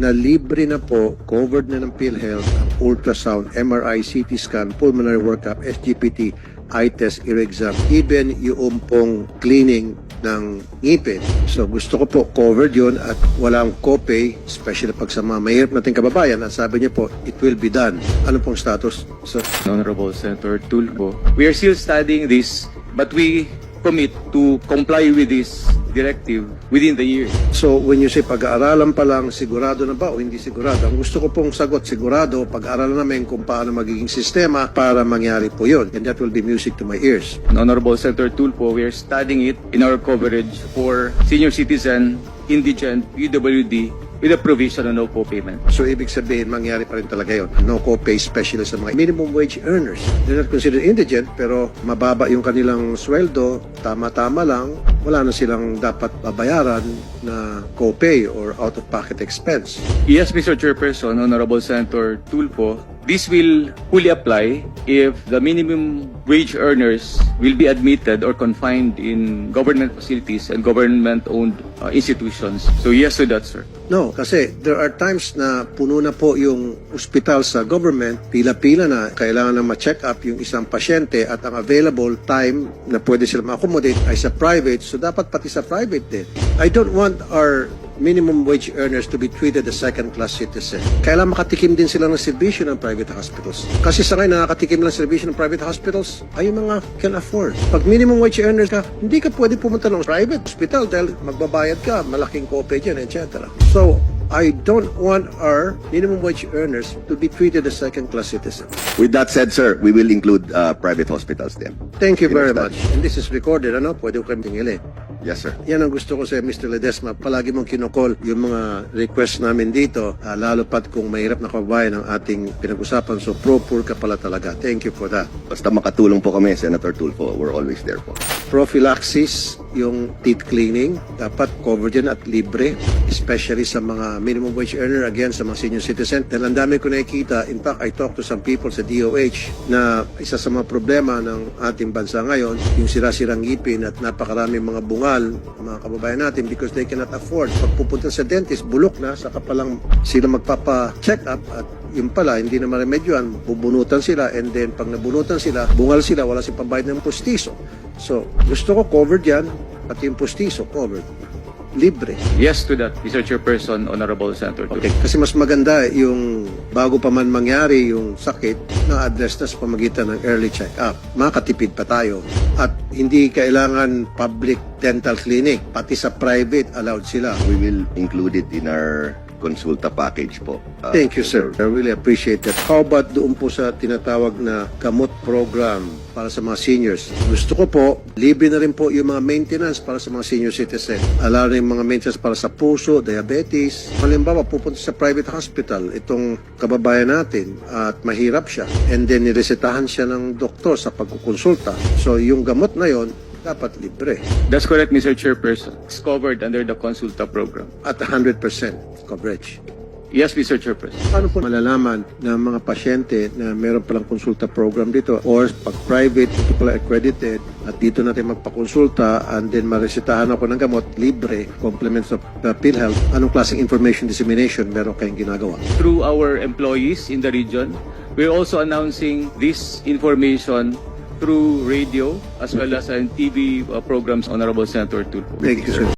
na libre na po, covered na ng PhilHealth, ang ultrasound, MRI, CT scan, pulmonary workup, SGPT, eye test, ear exam, even yung pong cleaning ng ngipin. So gusto ko po covered yun at walang copay, especially pag sa mga mahirap nating kababayan. At sabi niyo po, it will be done. Ano pong status, sir? Honorable Senator Tulfo, we are still studying this, but we commit to comply with this directive within the year. So when you say pag-aaralan pa lang, sigurado na ba o hindi sigurado? Ang gusto ko pong sagot, sigurado, pag-aaralan namin kung paano magiging sistema para mangyari po yun. And that will be music to my ears. Honorable Senator Tulfo, we are studying it in our coverage for senior citizen, indigent, PWD, with a provision on no co-payment. So ibig sabihin, mangyari pa rin talaga yun. No co-pay, especially sa mga minimum wage earners. They're not considered indigent, pero mababa yung kanilang sweldo, tama-tama lang, wala na silang dapat babayaran na co-pay or out-of-pocket expense. Yes, Mr. Chairperson, Honorable Senator Tulfo, this will fully apply if the minimum wage earners will be admitted or confined in government facilities and government-owned institutions. So yes to that, sir. No, kasi there are times na puno na po yung ospital sa government, pila-pila na, kailangan na ma-check up yung isang pasyente at ang available time na pwede sila ma-accommodate ay sa private, so dapat pati sa private din. I don't want our minimum wage earners to be treated as second-class citizen. Kailangan makatikim din sila ng serbisyo ng private hospitals. Kasi sa ngayon, nakakatikim lang serbisyo ng private hospitals ay yung mga can afford. Pag minimum wage earners ka, hindi ka pwede pumunta ng private hospital dahil magbabayad ka, malaking copay dyan, etc. So, I don't want our minimum wage earners to be treated as second-class citizens. With that said, sir, we will include private hospitals then. Thank you very much. And this is recorded, ano? Pwede ko kami tingilin. Yes, sir. Yan ang gusto ko sa Mr. Ledesma. Palagi mong kinokol yung mga request namin dito, lalo pat kung mahirap na kababayan ang ating pinag-usapan. So, pro-poor ka pala talaga. Thank you for that. Basta makatulong po kami, Senator Tulfo, we're always there po. Prophylaxis, yung teeth cleaning, dapat covered yan at libre, especially sa mga minimum wage earner, again, sa mga senior citizen. Dahil ang dami ko nakikita, in fact, I talked to some people sa DOH na isa sa mga problema ng ating bansa ngayon, yung sira-sirang ngipin at napakaraming mga bungal, mga kababayan natin, because they cannot afford. Pag pupunta sa dentist, bulok na, saka palang sila magpapa-check up at yung pala, hindi na maremedyoan, bubunutan sila, and then pag nabunutan sila, bungal sila, wala silang pambayad ng pustiso. So, gusto ko covered yan, pati yung pustiso, covered. Libre. Yes to that, Mr. Chairperson, Honorable Senator Tulfo. Okay. Kasi mas maganda yung bago pa man mangyari yung sakit, na-address na sa pamagitan ng early check-up. Makatipid pa tayo. At hindi kailangan public dental clinic. Pati sa private, allowed sila. We will include it in our consulta package po. Thank you, sir. I really appreciate that. How about doon po sa tinatawag na gamot program para sa mga seniors? Gusto ko po, libre na rin po yung mga maintenance para sa mga senior citizen. Allow rin yung mga maintenance para sa puso, diabetes. Halimbawa, pupunta sa private hospital, itong kababayan natin, at mahirap siya. And then, niresetahan siya ng doktor sa pagkukonsulta. So, yung gamot na yon dapat libre. That's correct, Mr. Chairperson. It's covered under the Consulta program. At 100% coverage. Yes, Mr. Chairperson. Paano po malalaman ng mga pasyente na meron palang konsulta program dito, or pag private, ito pala accredited, at dito natin magpakonsulta and then maresetahan ako ng gamot, libre, complements of the PhilHealth, anong klaseng information dissemination meron kayong ginagawa? Through our employees in the region, we're also announcing this information through radio as well as TV programs, Honorable Senator Tulfo. Thank you, sir.